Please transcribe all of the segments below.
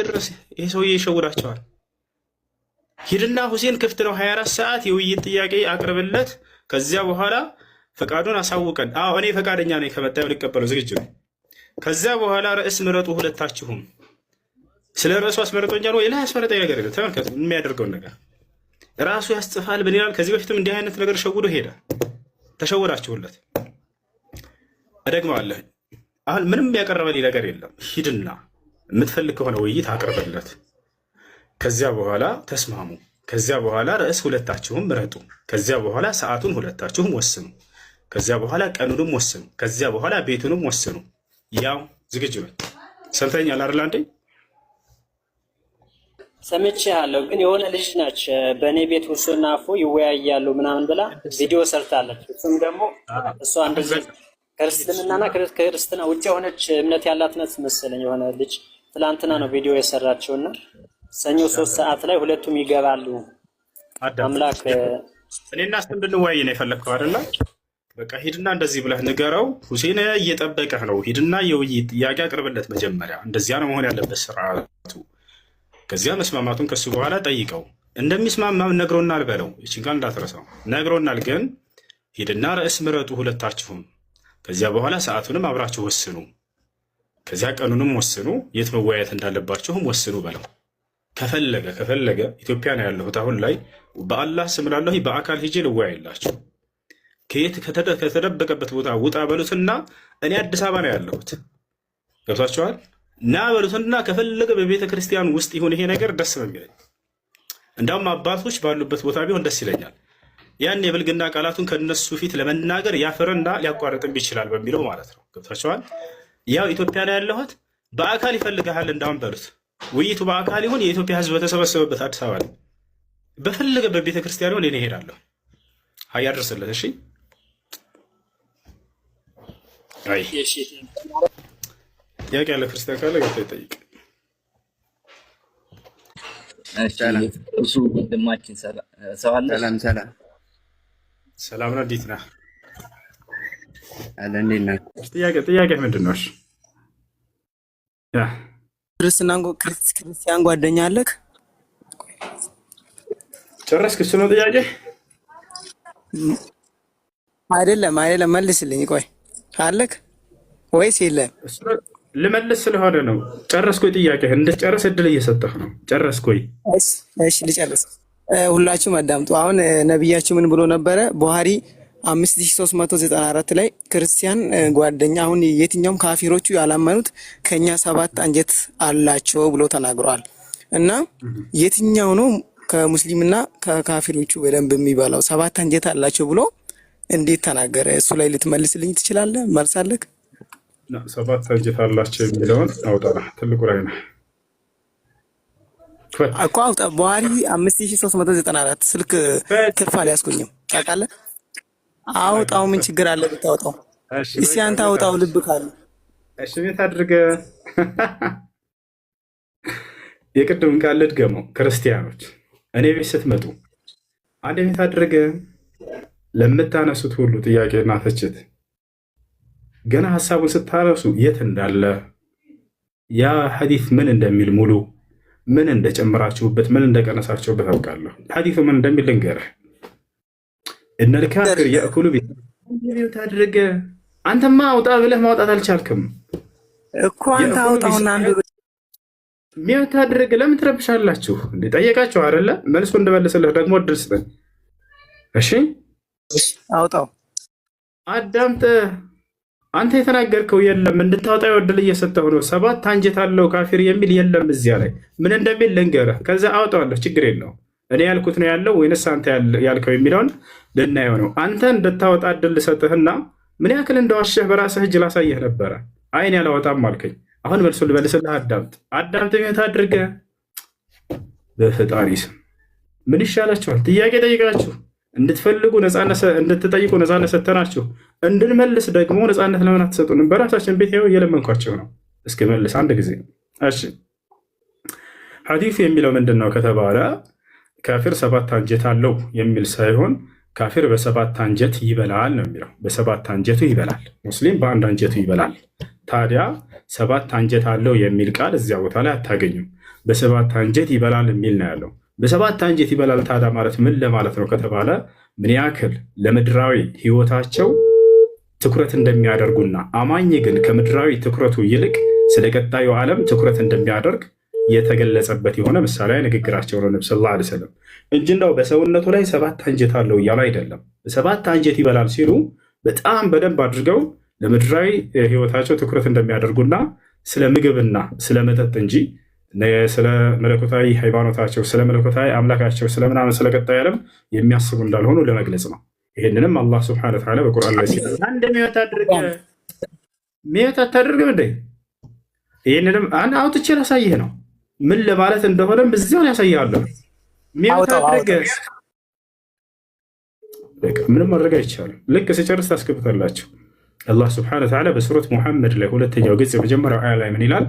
ድረስ ይሄ ሰውዬ ይሸውዳቸዋል። ሂድና ሁሴን ክፍት ነው 24 ሰዓት የውይይት ጥያቄ አቅርብለት። ከዚያ በኋላ ፈቃዱን አሳውቀን፣ አዎ እኔ ፈቃደኛ ነኝ ከመጣ ልቀበለው ዝግጁ ነኝ። ከዚያ በኋላ ርዕስ ምረጡ ሁለታችሁም። ስለ ርዕሱ አስመረጦኛል ወይ? ላይ አስመረጠኝ ነገር የለም። ተመልከቱ የሚያደርገውን ነገር ራሱ ያስጽፋል። ምን ይላል? ከዚህ በፊትም እንዲህ አይነት ነገር ሸውዶ ሄደ። ተሸወዳችሁለት። እደግመዋለሁ። አሁን ምንም ያቀረበልኝ ነገር የለም። ሂድና የምትፈልግ ከሆነ ውይይት አቅርብለት። ከዚያ በኋላ ተስማሙ። ከዚያ በኋላ ርዕስ ሁለታችሁም ምረጡ። ከዚያ በኋላ ሰዓቱን ሁለታችሁም ወስኑ። ከዚያ በኋላ ቀኑንም ወስኑ። ከዚያ በኋላ ቤቱንም ወስኑ። ያው ዝግጁ ነኝ። ሰምተኛል አይደል? አንዴ ሰምቼሃለሁ። ግን የሆነ ልጅ ናች በእኔ ቤት ውሱና አፉ ይወያያሉ ምናምን ብላ ቪዲዮ ሰርታለች። እሱም ደግሞ እሷ እንደዚህ ክርስትናና ክርስትና ውጭ የሆነች እምነት ያላት ነት መሰለኝ። የሆነ ልጅ ትላንትና ነው ቪዲዮ የሰራችውና ሰኞ 3 ሰዓት ላይ ሁለቱም ይገባሉ። አምላክ እኔና እሱ እንድንወያይ ነው የፈለግከው አይደለ? በቃ ሂድና እንደዚህ ብለህ ንገረው። ሁሴን እየጠበቀህ ነው። ሂድና የውይይት ጥያቄ አቅርብለት መጀመሪያ። እንደዚያ ነው መሆን ያለበት ስርዓቱ። ከዚያ መስማማቱን ከሱ በኋላ ጠይቀው። እንደሚስማማም ነግሮናል በለው። ይህችን ቃል እንዳትረሳው። ነግሮናል፣ ግን ሂድና ርዕስ ምረጡ ሁለታችሁም። ከዚያ በኋላ ሰዓቱንም አብራችሁ ወስኑ። ከዚያ ቀኑንም ወስኑ። የት መወያየት እንዳለባችሁም ወስኑ በለው። ከፈለገ ኢትዮጵያ ነው ያለሁት አሁን ላይ በአላህ ስም ላለሁ በአካል ሂጄ ልወያይላችሁ። ከየት ከተደበቀበት ቦታ ውጣ በሉትና እኔ አዲስ አበባ ነው ያለሁት። ገብቷችኋል? ና በሉትና ከፈለገ በቤተ ክርስቲያን ውስጥ ይሁን ይሄ ነገር ደስ ነው የሚለኝ። እንዳውም አባቶች ባሉበት ቦታ ቢሆን ደስ ይለኛል። ያን የብልግና ቃላቱን ከነሱ ፊት ለመናገር ያፍርና ሊያቋርጥም ይችላል በሚለው ማለት ነው። ገብቷችኋል? ያው ኢትዮጵያ ላይ ያለሁት በአካል ይፈልግሃል እንዳውም በሉት። ውይይቱ በአካል ይሁን የኢትዮጵያ ሕዝብ በተሰበሰበበት አዲስ አበባ ላይ በፈለገበት ቤተ ክርስቲያን ሆን እኔ እሄዳለሁ። ሀያ አድርስለት። እሺ አይ ጥያቄ ያለ ክርስቲያን ካለ ገብቶ ይጠይቅ። እሱ ወንድማችን ሰው አለ። ሰላም ነው። እንዴት ነህ? አለ እንዴት ነህ? ጥያቄ ምንድን ነው? ክርስቲያን ጓደኛ አለክ? ጨረስክ? እሱ ነው ጥያቄ? አይደለም መልስልኝ። ቆይ አለክ ወይስ የለም? ልመልስ ስለሆነ ነው። ጨረስኩ። ጥያቄ እንድትጨርስ እድል እየሰጠህ ነው። ጨረስኩ። እሺ ልጨርስ። ሁላችሁም አዳምጡ። አሁን ነቢያችሁ ምን ብሎ ነበረ? ቡሃሪ 5394 ላይ ክርስቲያን ጓደኛ አሁን የትኛውም ካፊሮቹ ያላመኑት ከኛ 7 አንጀት አላቸው ብሎ ተናግሯል። እና የትኛው ነው ከሙስሊምና ከካፊሮቹ በደንብ የሚባለው 7 አንጀት አላቸው ብሎ እንዴት ተናገረ? እሱ ላይ ልትመልስልኝ ትችላለህ? መልስ አለክ? 7 አንጀት አላቸው የሚለውን አውጣ። ትልቁ ላይ ነው እኮ አውጣ። ቡሃሪ 5394 ስልክ ትርፋ ሊያስኩኝም ታውቃለህ? አውጣው። ምን ችግር አለ ብታወጣው? እስኪ አንተ አውጣው ልብ ካለ። እሺ ቤት አድርገህ የቅድም ቃል ልድገመው። ክርስቲያኖች እኔ ቤት ስትመጡ አንድ ቤት አድርገህ ለምታነሱት ሁሉ ጥያቄና ትችት ገና ሀሳቡን ስታነሱ የት እንዳለ ያ ሐዲስ ምን እንደሚል ሙሉ ምን እንደጨመራችሁበት ምን እንደቀነሳችሁበት አውቃለሁ። ሐዲሱ ምን እንደሚል ልንገርህ። እነል ካፊር ያእኩሉ ቤት አድርገህ አንተማ አውጣ ብለህ ማውጣት አልቻልክም እኮ። አንተ አውጣውና አንዱ ሚውት አድርገህ ለምን ትረብሻላችሁ? ጠየቃችሁ አይደለ? መልሱ እንድመልስልህ ደግሞ እድል ስጠኝ። እሺ አውጣው። አዳምጥ። አንተ የተናገርከው የለም እንድታወጣ እድል እየሰጠሁ ነው። 7 አንጀት አለው ካፊር የሚል የለም እዚያ ላይ ምን እንደሚል ልንገርህ። ከዛ አውጣዋለሁ፣ ችግር የለውም። እኔ ያልኩት ነው ያለው ወይንስ አንተ ያልከው የሚለውን ልናየው ነው። አንተ እንድታወጣ እድል ልሰጥህና ምን ያክል እንደዋሸህ በራስህ እጅ ላሳየህ ነበረ። አይን ያላወጣም አልከኝ። አሁን መልሱን ልበልስልህ። አዳምጥ። ቤት አድርገህ በፈጣሪ ስም ምን ይሻላችኋል? ጥያቄ ጠይቃችሁ እንድትፈልጉ እንድትጠይቁ ነፃነት ሰተናችሁ እንድንመልስ ደግሞ ነፃነት ለምን አትሰጡንም? በራሳችን ቤት ያው እየለመንኳቸው ነው። እስኪ መልስ አንድ ጊዜ። እሺ ሐዲሱ የሚለው ምንድን ነው ከተባለ ካፊር 7 አንጀት አለው የሚል ሳይሆን ካፊር በ7 አንጀት ይበላል ነው የሚለው። በ7 አንጀቱ ይበላል። ሙስሊም በአንድ አንጀቱ ይበላል ታዲያ 7 አንጀት አለው የሚል ቃል እዚያ ቦታ ላይ አታገኙም። በ7 አንጀት ይበላል የሚል ነው ያለው። በ7 አንጀት ይበላል ታዲያ ማለት ምን ለማለት ነው ከተባለ ምን ያክል ለምድራዊ ህይወታቸው ትኩረት እንደሚያደርጉና አማኝ ግን ከምድራዊ ትኩረቱ ይልቅ ስለ ቀጣዩ ዓለም ትኩረት እንደሚያደርግ የተገለጸበት የሆነ ምሳሌ ንግግራቸው ነው ነብዩ ሰለላሁ ዐለይሂ ወሰለም እንጂ እንደው በሰውነቱ ላይ 7 አንጀት አለው እያሉ አይደለም። 7 አንጀት ይበላል ሲሉ በጣም በደንብ አድርገው ለምድራዊ ህይወታቸው ትኩረት እንደሚያደርጉና ስለ ምግብና ስለ መጠጥ እንጂ ስለ መለኮታዊ ሃይማኖታቸው፣ ስለ መለኮታዊ አምላካቸው፣ ስለምናምን ስለ ቀጣዩ ዓለም የሚያስቡ እንዳልሆኑ ለመግለጽ ነው። ይህንንም አላህ ስብሐነሁ ወተዓላ በቁርአን ላይ ሲል አንድ ሚወት አታድርግም እንዴ? ይህንንም አውጥቼ ላሳይህ ነው ምን ለማለት እንደሆነም እዚያውን ያሳያለሁ። ሚወት አድርግ ምንም ማድረግ አይቻልም። ልክ ሲጨርስ ታስገብታላችሁ። አላህ ስብሐነሁ ወተዓላ በሱረት ሙሐመድ ላይ 2ኛው ገጽ የመጀመሪያው አያ ላይ ምን ይላል?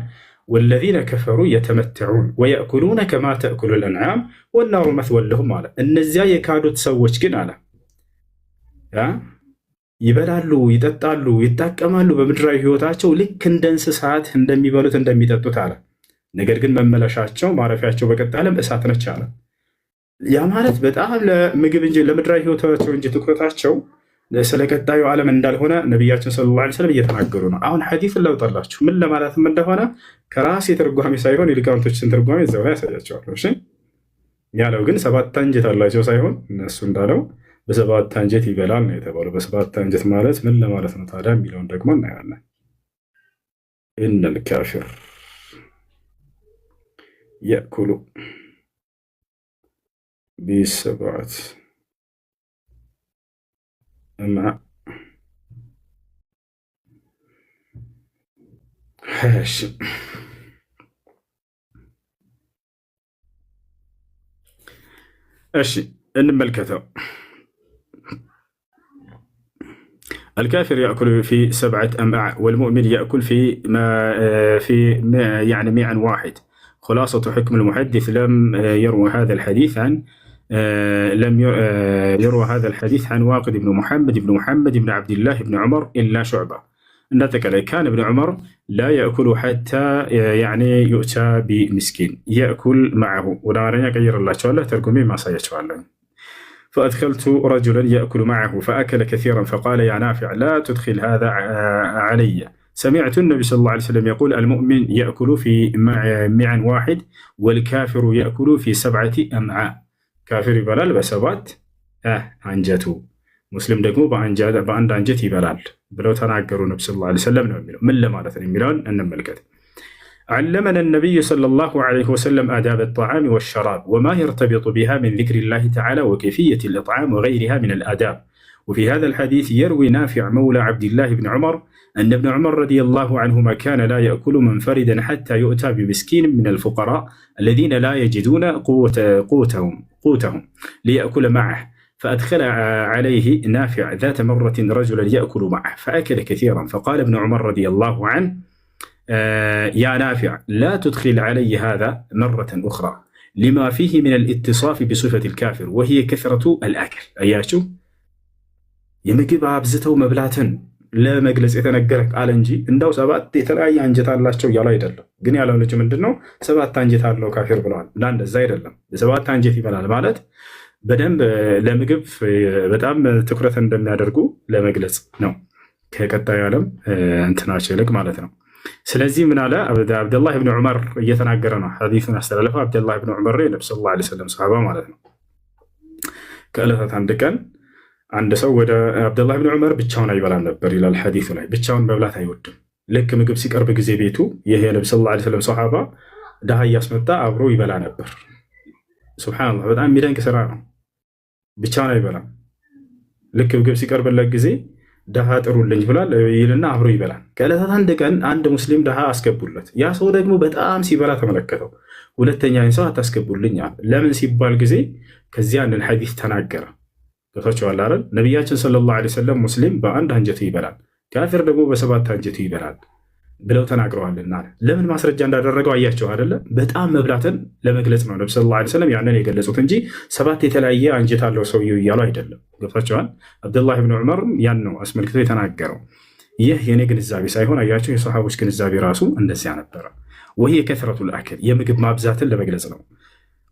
ወለዚነ ከፈሩ የተመተዑን ወየእኩሉነ ከማ ተእኩሉል አንዓም ወናሩ መስወን ለሁም አለ። እነዚያ የካዱት ሰዎች ግን አለ ይበላሉ፣ ይጠጣሉ፣ ይጣቀማሉ በምድራዊ ህይወታቸው ልክ እንደ እንስሳት እንደሚበሉት እንደሚጠጡት አለ። ነገር ግን መመለሻቸው ማረፊያቸው በቀጣይ ዓለም እሳት ነች አለ። ያ ማለት በጣም ለምግብ እንጂ ለምድራዊ ህይወታቸው እንጂ ትኩረታቸው ስለ ቀጣዩ ዓለም እንዳልሆነ ነቢያችን ሰለላሁ ዐለይሂ ወሰለም እየተናገሩ ነው። አሁን ሐዲሱን ላውጣላችሁ ምን ለማለትም እንደሆነ ከራሴ ትርጓሜ ሳይሆን የሊቃውንቶችን ትርጓሜ እዛው ላይ ያሳያቸዋለሁ። እሺ ያለው ግን 7 አንጀት አላቸው ሳይሆን እነሱ እንዳለው በ7 አንጀት ይበላል ነው የተባለው። በ7 አንጀት ማለት ምን ለማለት ነው ታዲያ የሚለውን ደግሞ እናያለን። ኢነል ካፊር የእኩሉ ቢሰብዐት أمعاء. ماشي እሺ እንመልከተው። الكافر يأكل في 7 أمعاء والمؤمن يأكل في يعني 101. خلاصة حكم المحدث لم يروى هذا الحديث عن يروى هذا الحديث عن واقد بن محمد بن عبد الله بن عمر إلا شعبة. كان ابن عمر لا يأكل حتى يعني يؤتى بمسكين يأكل معه ولا غير الله تعالى ترجمي ما سيتعلم. فأدخلت رجلا يأكل معه فأكل كثيرا فقال يا نافع لا تدخل هذا علي. سمعت النبي صلى الله عليه وسلم يقول المؤمن يأكل في معا واحد والكافر يأكل في 7 أمعاء. ካፊር ይበላል በ7 አንጀቱ፣ ሙስሊም ደግሞ በአንድ አንጀት ይበላል ብለው ተናገሩ ነብዩ ሰለላሁ ዐለይሂ ወሰለም ነው የሚለው። ምን ለማለት ነው የሚለውን እንመልከት። علمنا النبي صلى الله عليه وسلم آداب الطعام والشراب وما يرتبط بها من ذكر الله تعالى وكيفية الإطعام وغيرها من الآداب. وفي هذا الحديث يروي نافع مولى عبد الله بن عمر أن ابن عمر رضي الله عنهما كان لا يأكل منفردا حتى يؤتى بمسكين من الفقراء الذين لا يجدون قوتهم ليأكل معه. فأدخل عليه نافع ذات مرة رجلا يأكل معه فأكل كثيرا فقال ابن عمر رضي الله عنه يا نافع لا تدخل علي هذا مرة أخرى لما فيه من الاتصاف بصفة الكافر وهي كثرة الأكل. أياشو يمكب عبزته مبلاتن ለመግለጽ የተነገረ ቃል እንጂ እንደው 7 የተለያየ አንጀት አላቸው እያሉ አይደለም። ግን ያለው ልጅ ምንድነው 7 አንጀት አለው ካፊር ብለዋል። እንደዛ አይደለም። 7 አንጀት ይበላል ማለት በደንብ ለምግብ በጣም ትኩረት እንደሚያደርጉ ለመግለጽ ነው። ከቀጣዩ ዓለም እንትናቸው ይልቅ ማለት ነው። ስለዚህ ምን አለ አብደላህ ብን ዑመር እየተናገረ ነው። ሐዲሱን ያስተላለፈው አብደላህ ብን ዑመር ነብዩ ሰለላሁ ዐለይሂ ወሰለም ሰሃባ ማለት ነው። ከዕለታት አንድ ቀን አንድ ሰው ወደ አብደላህ ብን ዑመር ብቻውን አይበላም ነበር ይላል ሐዲሱ ላይ። ብቻውን መብላት አይወድም። ልክ ምግብ ሲቀርብ ጊዜ ቤቱ ይሄ ነብዩ ሰለላሁ ዐለይሂ ወሰለም ሰሃባ ድሃ እያስመጣ አብሮ ይበላ ነበር። ሱብሃንአላህ በጣም የሚደንቅ ስራ ነው። ብቻውን አይበላም። ልክ ምግብ ሲቀርብለት ጊዜ ድሃ ጥሩልኝ ብሏል ይልና አብሮ ይበላል። ከዕለታት አንድ ቀን አንድ ሙስሊም ድሃ አስገቡለት። ያ ሰው ደግሞ በጣም ሲበላ ተመለከተው። ሁለተኛ ሰው አታስገቡልኝ አለ። ለምን ሲባል ጊዜ ከዚያ አንድን ሐዲስ ተናገረ። ገብቷችኋል አይደል? ነቢያችን ሰለላሁ ዐለይሂ ወሰለም ሙስሊም በአንድ አንጀቱ ይበላል፣ ካፊር ደግሞ በ7 አንጀቱ ይበላል ብለው ተናግረዋልና ለምን ማስረጃ እንዳደረገው አያቸው አይደለ? በጣም መብላትን ለመግለጽ ነው ነብዩ ሰለላሁ ዐለይሂ ወሰለም ያንን የገለጹት እንጂ 7 የተለያየ አንጀት አለው ሰውየው እያሉ አይደለም። ገብቷችኋል? አብደላህ ብን ዑመር ያን ነው አስመልክቶ የተናገረው። ይህ የኔ ግንዛቤ ሳይሆን አያቸው የሰሃቦች ግንዛቤ ራሱ እንደዚያ ነበረ። ወሂየ ከስረቱል አክል የምግብ ማብዛትን ለመግለጽ ነው።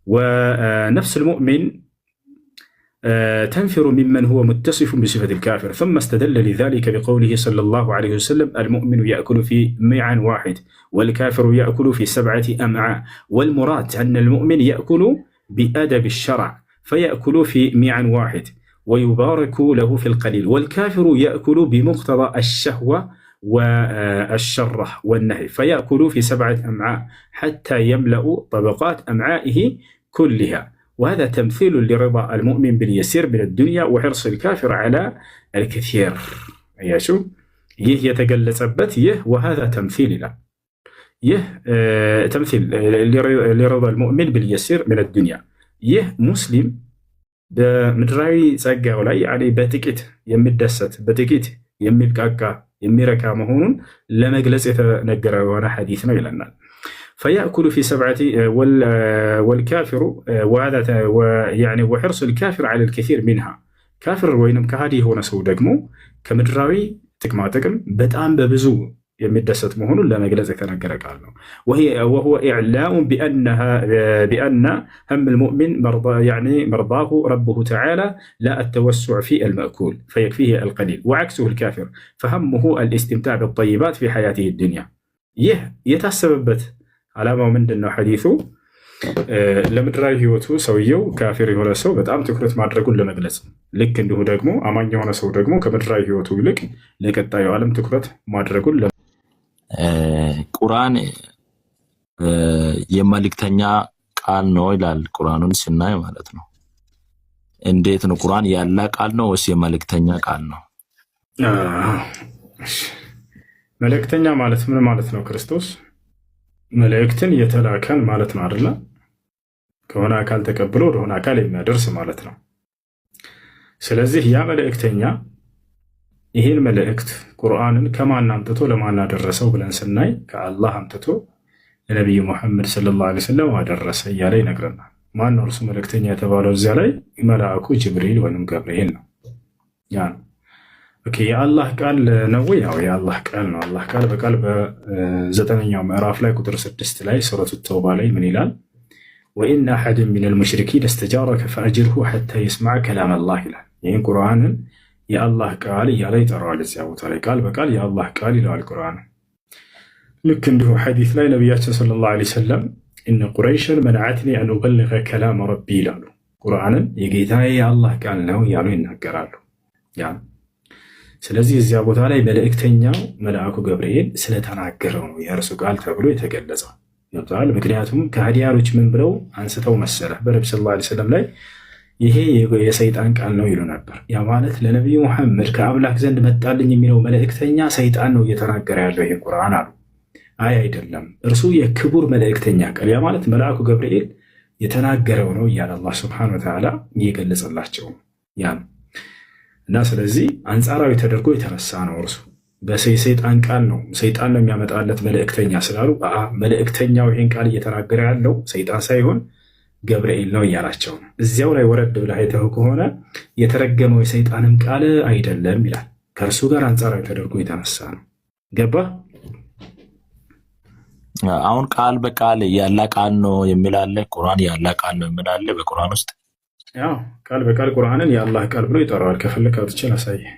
ወነፍስ ልሙእሚን تنفر ممن هو متصف بصفة الكافر ثم استدل لذلك بقوله صلى الله عليه وسلم المؤمن يأكل في معا واحد والكافر يأكل في 7 أمعاء والمراد أن المؤمن يأكل بأدب الشرع فيأكل في معا واحد ويبارك له في القليل والكافر يأكل بمقتضى الشهوة والشرة والنهي فيأكل في 7 أمعاء حتى يملأ طبقات أمعائه كلها وهذا تمثيل لرضا المؤمن باليسير من الدنيا وحرص الكافر على الكثير أياشو يتجلسبت وهذا تمثيل له تمثيل لرضا المؤمن باليسير من الدنيا مسلم በምድራዊ ጸጋው ላይ ያኔ በጥቂት የሚደሰት በጥቂት የሚብቃቃ የሚረካ መሆኑን ለመግለጽ የተነገረ የሆነ ሐዲስ ነው ይለናል። فيأكل في 7 والكافر وهذا يعني وحرص الكافر على الكثير منها كافر وينم كهادي هنا سو دغمو كمدراوي ጥቅማ ጥቅም በጣም በብዙ የሚደሰት መሆኑን ለመግለጽ የተነገረ ቃል ነው። وهو إعلام بأن هم المؤمن يعني مرضاه ربه تعالى لا التوسع في المأكول فيكفيه القليل وعكسه الكافر فهمه الاستمتاع بالطيبات في حياته الدنيا يتسببت ዓላማው ምንድነው? ሐዲሱ ለምድራዊ ህይወቱ ሰውየው ካፊር የሆነ ሰው በጣም ትኩረት ማድረጉን ለመግለጽ ልክ እንዲሁ ደግሞ አማኝ የሆነ ሰው ደግሞ ከምድራዊ ህይወቱ ይልቅ ለቀጣዩ ዓለም ትኩረት ማድረጉን ቁርአን የመልእክተኛ ቃል ነው ይላል። ቁርአኑን ስናይ ማለት ነው። እንዴት ነው ቁርአን ያለ ቃል ነው ወይስ የመልእክተኛ ቃል ነው? መልእክተኛ ማለት ምን ማለት ነው? ክርስቶስ መልእክትን የተላከን ማለት ነው አይደል? ከሆነ አካል ተቀብሎ ወደሆነ አካል የሚያደርስ ማለት ነው። ስለዚህ ያ መልእክተኛ ይህን መልእክት ቁርአንን ከማን አምጥቶ ለማን አደረሰው ብለን ስናይ ከአላህ አምጥቶ ለነብዩ መሐመድ ሰለላሁ ዐለይሂ ወሰለም አደረሰ እያለ ይነግረናል። ማን ነው እርሱ መልእክተኛ የተባለው? እዚያ ላይ መልአኩ ጅብሪል ወይም ገብርኤል ነው። ያ ነው የአላህ ቃል ነው። ያው የአላህ ቃል ነው። አላህ ቃል በቃል በ9ኛው ምዕራፍ ላይ ቁጥር 6 ላይ ሱረቱ ተውባ ላይ ምን ይላል? ወኢን አሐድን ሚነል ሙሽሪኪን እስተጃረከ ፈአጅርሁ ሐታ የስመዐ ከላም አላህ ይላል። ይህን ቁርአንን የአላህ ቃል እያለ ይጠራዋል። እዚያ ቦታ ላይ ቃል በቃል የአላህ ቃል ይለዋል ቁርአን። ልክ እንዲሁ ሐዲስ ላይ ነቢያችን ሰለላሁ ዐለይሂ ወሰለም ኢነ ቁረይሸን መነዐትኒ አን ኡበሊገ ከላም ረቢ ይላሉ። ቁርአንን የጌታዬ የአላህ ቃል ነው እያሉ ይናገራሉ። ስለዚህ እዚያ ቦታ ላይ መልእክተኛው መልአኩ ገብርኤል ስለተናገረው ነው የእርሱ ቃል ተብሎ የተገለጸው። ይባል ምክንያቱም ከሃዲያኖች ምን ብለው አንስተው መሰለ በነብዩ ሰለላሁ ዐለይሂ ወሰለም ላይ ይሄ የሰይጣን ቃል ነው ይሉ ነበር። ያ ማለት ለነብዩ መሐመድ ከአምላክ ዘንድ መጣልኝ የሚለው መልእክተኛ ሰይጣን ነው እየተናገረ ያለው ይሄ ቁርአን አሉ። አይ አይደለም፣ እርሱ የክቡር መልእክተኛ ቃል ያ ማለት መልአኩ ገብርኤል የተናገረው ነው እያለ አላህ ሱብሓነሁ ወተዓላ እየገለጸላቸው ያ እና ስለዚህ አንጻራዊ ተደርጎ የተነሳ ነው። እርሱ በሰይጣን ቃል ነው ሰይጣን ነው የሚያመጣለት መልእክተኛ ስላሉ መልእክተኛው ይሄን ቃል እየተናገረ ያለው ሰይጣን ሳይሆን ገብርኤል ነው እያላቸው ነው። እዚያው ላይ ወረድ ብለህ አይተው ከሆነ የተረገመው የሰይጣንም ቃል አይደለም ይላል። ከእርሱ ጋር አንጻራዊ ተደርጎ የተነሳ ነው። ገባ? አሁን ቃል በቃል ያለ ቃል ነው የሚላለ ቁርአን ያለ ቃል ነው የሚላለ በቁርአን ውስጥ ያው ቃል በቃል ቁርአንን የአላህ ቃል ብሎ ይጠራዋል። ከፈለክ አውጥቼ ላሳይህ።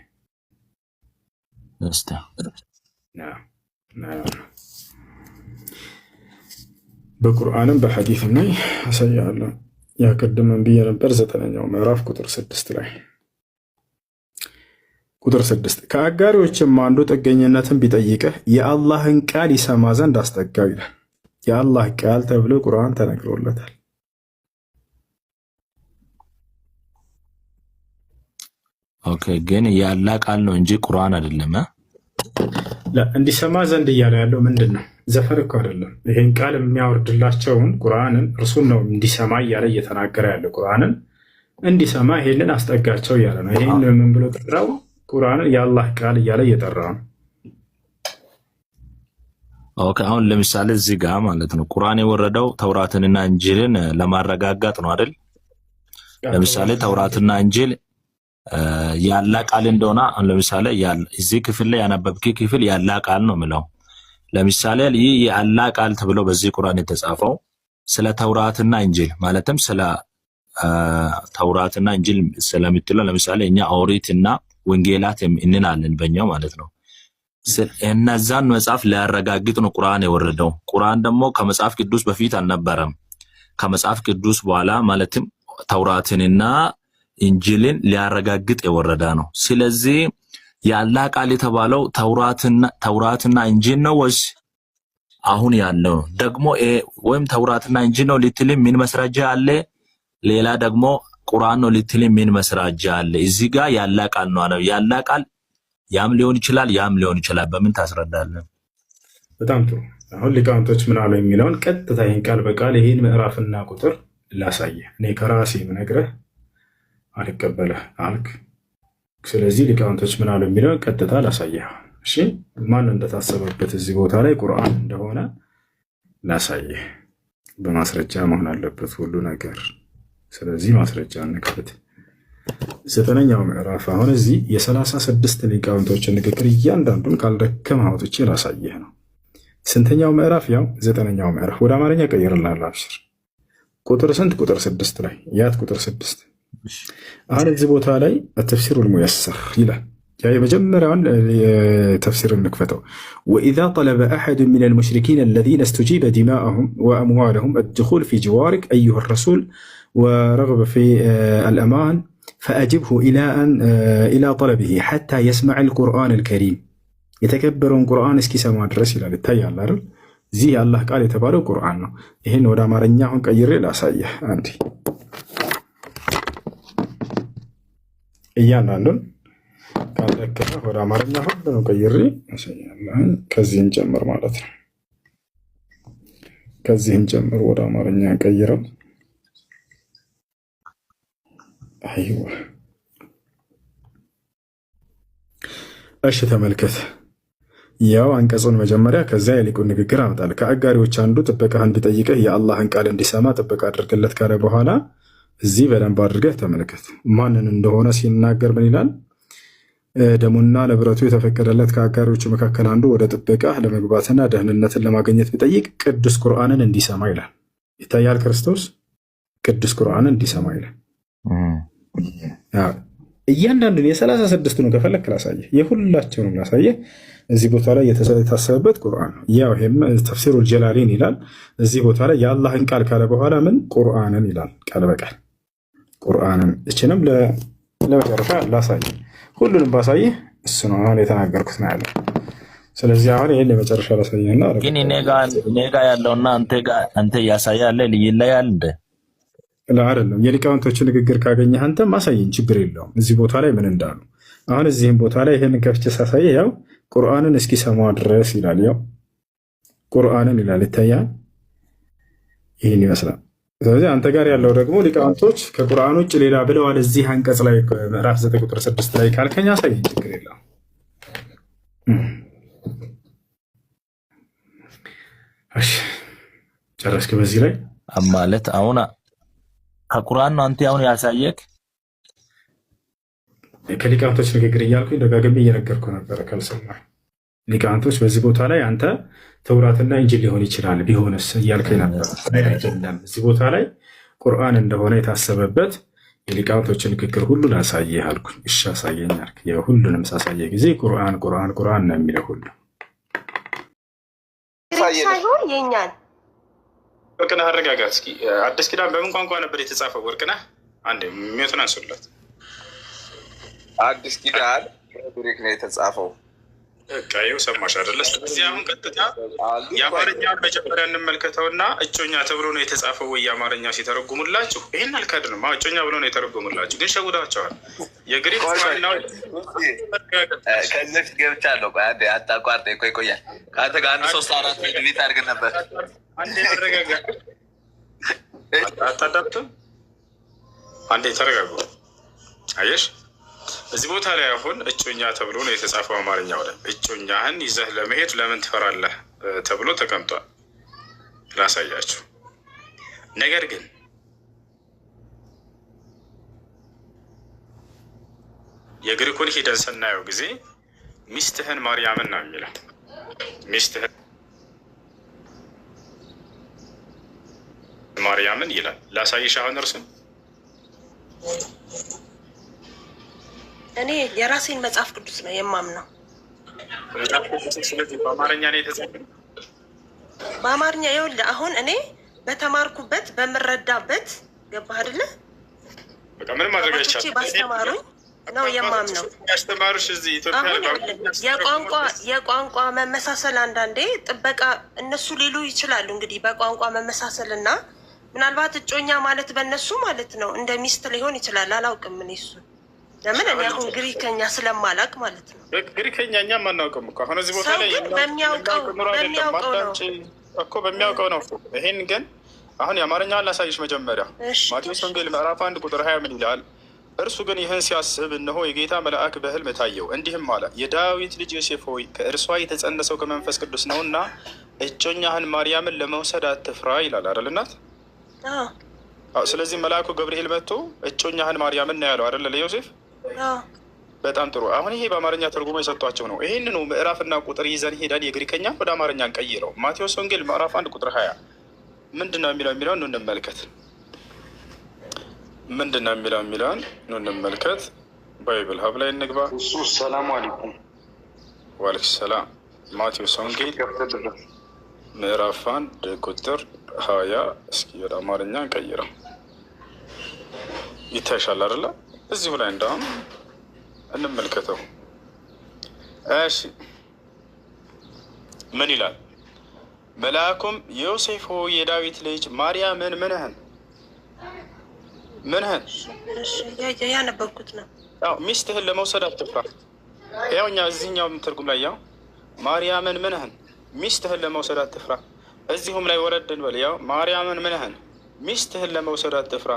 በቁርአንም በሐዲስም ላይ አሳያለሁ። ያቀደመን ብዬ ነበር 9ኛው ምዕራፍ ቁጥር 6 ላይ ቁጥር 6 ከአጋሪዎችም አንዱ ጥገኝነትን ቢጠይቅህ የአላህን ቃል ይሰማ ዘንድ አስጠጋው ይላል። የአላህ ቃል ተብሎ ቁርአን ተነግሮለታል። ኦኬ ግን ያላ ቃል ነው እንጂ ቁርአን አይደለም። እንዲሰማ ዘንድ እያለ ያለው ምንድን ነው? ዘፈን እኮ አይደለም። ይህን ቃል የሚያወርድላቸውን ቁርአንን እርሱን ነው እንዲሰማ እያለ እየተናገረ ያለው። ቁርአንን እንዲሰማ ይሄንን አስጠጋቸው እያለ ነው። ይሄን ምን ብሎ ጠራው? ቁርአንን የአላህ ቃል እያለ እየጠራ ነው። ኦኬ አሁን ለምሳሌ እዚህ ጋር ማለት ነው ቁርአን የወረደው ተውራትንና እንጂልን ለማረጋጋት ነው አይደል? ለምሳሌ ተውራትና እንጂል ያላ ቃል እንደሆነ ለምሳሌ እዚህ ክፍል ላይ ያነበብክ ክፍል ያላ ቃል ነው ምለው። ለምሳሌ ይህ ያላ ቃል ተብሎ በዚህ ቁርአን የተጻፈው ስለ ተውራትና እንጂል ማለትም ስለ ተውራትና እንጂል ስለምትለው ለምሳሌ እኛ ኦሪትና ወንጌላት እንላለን በእኛው ማለት ነው። እነዛን መጽሐፍ ሊያረጋግጥ ነው ቁርአን የወረደው። ቁርአን ደግሞ ከመጽሐፍ ቅዱስ በፊት አልነበረም። ከመጽሐፍ ቅዱስ በኋላ ማለትም ተውራትንና እንጂልን ሊያረጋግጥ የወረደ ነው። ስለዚህ ያላ ቃል የተባለው ተውራትና እንጂል ነው ወይስ አሁን ያለው ደግሞ ወይም ተውራትና እንጂል ነው ልትልም ምን መስራጃ አለ? ሌላ ደግሞ ቁርአን ነው ልትልም ምን መስራጃ አለ? እዚህ ጋር ያላ ቃል ነው አለው። ያላ ቃል ያም ሊሆን ይችላል ያም ሊሆን ይችላል። በምን ታስረዳለህ? በጣም ጥሩ። አሁን ሊቃውንቶች ምን አሉ የሚለውን ቀጥታ ይህን ቃል በቃል ይህን ምዕራፍና ቁጥር ላሳየህ። እኔ ከራሴ ምነግረህ አልቀበለህ አልክ። ስለዚህ ሊቃውንቶች ምን አሉ የሚለውን ቀጥታ ላሳየህ። እሺ ማን እንደታሰበበት እዚህ ቦታ ላይ ቁርአን እንደሆነ ላሳየህ። በማስረጃ መሆን አለበት ሁሉ ነገር። ስለዚህ ማስረጃ እንክፈት። 9ኛው ምዕራፍ አሁን እዚህ የ36 ሊቃውንቶችን ንግግር እያንዳንዱን ካልደከመህ አውጥቼ ላሳየህ ነው። ስንተኛው ምዕራፍ? ያው 9ኛው ምዕራፍ። ወደ አማርኛ ቀይርልሃለሁ። አብሽር። ቁጥር ስንት? ቁጥር 6 ላይ ያት ቁጥር 6 አሁን እዚህ ቦታ ላይ ተፍሲሩል ሙየሰር ይላል። ያ የመጀመሪያውን ተፍሲር እንክፈተው። ወኢዛ ጠለበ አሐዱ ሚነል ሙሽሪኪን አለዚነ እስተጂበ ዲማአሁም ወአምዋለሁም አድኹል ፊ ጅዋሪክ አዩሃ ረሱል ወረግበ ፊ አልአማን ፈአጅብሁ ኢላ ጠለቢሂ ሐታ የስመዐል ቁርአነል ከሪም። የተከበረውን ቁርአን እስኪሰማ ድረስ ይላል። ይታያል አይደል? እዚህ የአላህ ቃል የተባለው ቁርአን ነው። ይህን ወደ አማርኛ አሁን ቀይሬ ላሳየህ። አንዴ እያንዳንዱን ካልደከመህ ወደ አማርኛ ሁሉ ቀይሬ ያሳያለሁ። ከዚህን ጨምር ማለት ነው። ከዚህን ጨምር ወደ አማርኛ ቀይረው። አይዋ እሺ ተመልከት። ያው አንቀጹን መጀመሪያ ከዚያ የሊቁን ንግግር አመጣል። ከአጋሪዎች አንዱ ጥበቃ እንዲጠይቅህ የአላህን ቃል እንዲሰማ ጥበቃ አድርግለት ካለ በኋላ እዚህ በደንብ አድርገህ ተመልከት ማንን እንደሆነ ሲናገር ምን ይላል? ደሙና ንብረቱ የተፈቀደለት ከአጋሪዎቹ መካከል አንዱ ወደ ጥበቃ ለመግባትና ደህንነትን ለማግኘት ቢጠይቅ ቅዱስ ቁርአንን እንዲሰማ ይላል። ይታያል። ክርስቶስ ቅዱስ ቁርአንን እንዲሰማ ይላል። እያንዳንዱን የ36ቱን ከፈለክ ላሳየህ፣ የሁላቸውንም ላሳየህ። እዚህ ቦታ ላይ የታሰበበት ቁርአን ነው። ያው ይሄም ተፍሲሩል ጀላሊን ይላል። እዚህ ቦታ ላይ የአላህን ቃል ካለ በኋላ ምን ቁርአንን ይላል፣ ቃል በቃል ቁርአንን። እችንም ለመጨረሻ ላሳየህ፣ ሁሉንም ባሳየህ እሱ ነው አሁን የተናገርኩት ነው ያለው። ስለዚህ አሁን ይሄን ለመጨረሻ ላሳየህና ግን እኔ ጋር ያለውና አንተ ያሳያለ ይለያል እንደ አይደለም። የሊቃውንቶች ንግግር ካገኘህ አንተ ማሳየን ችግር የለውም። እዚህ ቦታ ላይ ምን እንዳሉ አሁን እዚህም ቦታ ላይ ይሄንን ከፍቼ ሳሳየ ያው ቁርአንን እስኪሰማ ድረስ ይላል። ያው ቁርአንን ይላል። ይታያል። ይህን ይመስላል። ስለዚህ አንተ ጋር ያለው ደግሞ ሊቃውንቶች ከቁርአን ውጭ ሌላ ብለዋል እዚህ አንቀጽ ላይ ምዕራፍ 9 ቁጥር 6 ላይ ካልከኝ አሳየን ችግር የለውም። እሺ ጨረስክ? በዚህ ላይ ማለት አሁን ከቁርአን ነው አንተ አሁን ያሳየክ? ከሊቃውንቶች ንግግር እያልኩኝ ደጋግሜ እየነገርኩ ነበረ። ካልሰማህ ሊቃውንቶች በዚህ ቦታ ላይ አንተ ተውራትና እንጂል ሊሆን ይችላል ቢሆንስ እያልከኝ ነበር። አይደለም፣ እዚህ ቦታ ላይ ቁርአን እንደሆነ የታሰበበት የሊቃውንቶች ንግግር ሁሉ ላሳየህ አልኩኝ። እሺ አሳየኝ አልክ። የሁሉንም ሳሳየህ ጊዜ ቁርአን ቁርአን ቁርአን ነው የሚለው ሁሉ ሳይሆን የኛን ወርቅነህ አረጋጋት እስኪ። አዲስ ኪዳን በምን ቋንቋ ነበር የተጻፈው? ወርቅነህ አንዴ ሚዩትን አንሱለት። አዲስ ኪዳን በግሪክ ነው የተጻፈው። ይኸው ሰማሽ አይደለ? ስለዚህ አሁን ቀጥታ የአማርኛውን መጀመሪያ እንመልከተውና እጮኛ ተብሎ ነው የተጻፈው ወይ የአማርኛ ሲተረጉሙላችሁ ይህን አልካድንም። እጮኛ ብሎ ነው የተረጉሙላችሁ፣ ግን ሸውዳቸዋል። የግሪክ ዋናው ከዚህ በፊት ገብቻለሁ። አታቋርጠ ይቆያል። ከአንተ ጋር 1 3 4 ድሊት አድርገን ነበር። አንዴ ተረጋጋ። አታዳምጥም? አንዴ ተረጋጉ። አየሽ እዚህ ቦታ ላይ አሁን እጮኛ ተብሎ ነው የተጻፈው አማርኛው ላይ። እጮኛህን ይዘህ ለመሄድ ለምን ትፈራለህ ተብሎ ተቀምጧል። ላሳያችሁ። ነገር ግን የግሪኩን ሂደን ስናየው ጊዜ ሚስትህን ማርያምን ነው የሚለው። ሚስትህን ማርያምን ይላል። ላሳይሽ አሁን እርሱን እኔ የራሴን መጽሐፍ ቅዱስ ነው የማምነው። ስለዚህ በአማርኛ ነው የተጻፈው። በአማርኛ ይኸውልህ፣ አሁን እኔ በተማርኩበት በምረዳበት ገባህ አይደለ? በቃ ምንም ማድረግ አይቻልም። ባስተማሩኝ ነው የማምነው። ያስተማሩሽ እዚህ ኢትዮጵያ የቋንቋ መመሳሰል አንዳንዴ ጥበቃ እነሱ ሊሉ ይችላሉ። እንግዲህ በቋንቋ መመሳሰል እና ምናልባት እጮኛ ማለት በእነሱ ማለት ነው እንደ ሚስት ሊሆን ይችላል። አላውቅም እኔ እሱ ለምን እኔ አሁን ግሪከኛ ስለማላቅ ማለት ነው። ግሪከኛ እኛም አናውቅም እኮ አሁን እዚህ ቦታ ላይ በሚያውቀው ነው። ይሄን ግን አሁን የአማርኛውን ላሳይሽ መጀመሪያ። ማቴዎስ ወንጌል ምዕራፍ 1 ቁጥር 20 ምን ይላል? እርሱ ግን ይህን ሲያስብ እነሆ የጌታ መልአክ በሕልም ታየው፣ እንዲህም አለ፣ የዳዊት ልጅ ዮሴፍ ሆይ ከእርሷ የተጸነሰው ከመንፈስ ቅዱስ ነው እና እጮኛህን ማርያምን ለመውሰድ አትፍራ ይላል አይደል እናት? ስለዚህ መልአኩ ገብርኤል መጥቶ እጮኛህን ማርያምን ነው ያለው አይደለ ለዮሴፍ? በጣም ጥሩ። አሁን ይሄ በአማርኛ ተርጉሞ የሰጧቸው ነው። ይህንኑ ምዕራፍና ቁጥር ይዘን ሄደን የግሪከኛ ወደ አማርኛ እንቀይረው። ማቴዎስ ወንጌል ምዕራፍ 1 ቁጥር 20 ምንድን ነው የሚለውን እንመልከት። ምንድን ነው የሚለውን እንመልከት። ባይብል ሀብ ላይ እንግባ። ሰላሙ አለይኩም። ዋለይኩም ሰላም። ማቴዎስ ወንጌል ምዕራፍ 1 ቁጥር 20 እስኪ ወደ አማርኛ እንቀይረው። ይታይሻል አይደለ? እዚሁ ላይ እንዳውም እንመልከተው። እሺ ምን ይላል? መልአኩም ዮሴፍ ሆይ የዳዊት ልጅ ማርያምን ምንህን ያነበብኩት ነው። ያው ሚስትህን ለመውሰድ አትፍራ። ያው እኛ እዚህኛው ትርጉም ላይ ያው ማርያምን ምንህን ሚስትህን ለመውሰድ አትፍራ። እዚሁም ላይ ወረድ እንበል። ያው ማርያምን ምንህን ሚስትህን ለመውሰድ አትፍራ።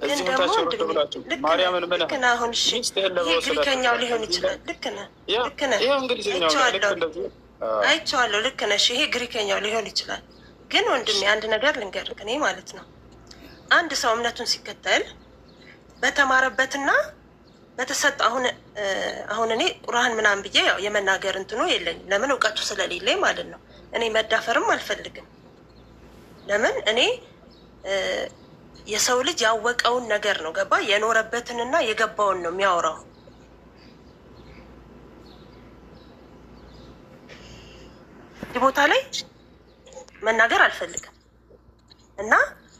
እዚሁም ታች ወረድ ብላችሁ ማርያምን ምንህን ሚስትህን ለመውሰድ ግሪከኛው ሊሆን ይችላል። ልክ ነህ። ይኸው እንግሊዝኛው ልክ እንደዚህ አይቼዋለሁ። ልክ ነሽ። ይሄ ግሪከኛው ሊሆን ይችላል። ግን ወንድሜ አንድ ነገር ልንገርህ፣ እኔ ማለት ነው አንድ ሰው እምነቱን ሲከተል በተማረበትና በተሰጠ አሁን እኔ ቁርአን ምናምን ብዬ ያው የመናገር እንትኑ የለኝም። ለምን? እውቀቱ ስለሌለኝ ማለት ነው። እኔ መዳፈርም አልፈልግም። ለምን? እኔ የሰው ልጅ ያወቀውን ነገር ነው ገባ የኖረበትንና የገባውን ነው የሚያወራው። እዚህ ቦታ ላይ መናገር አልፈልግም እና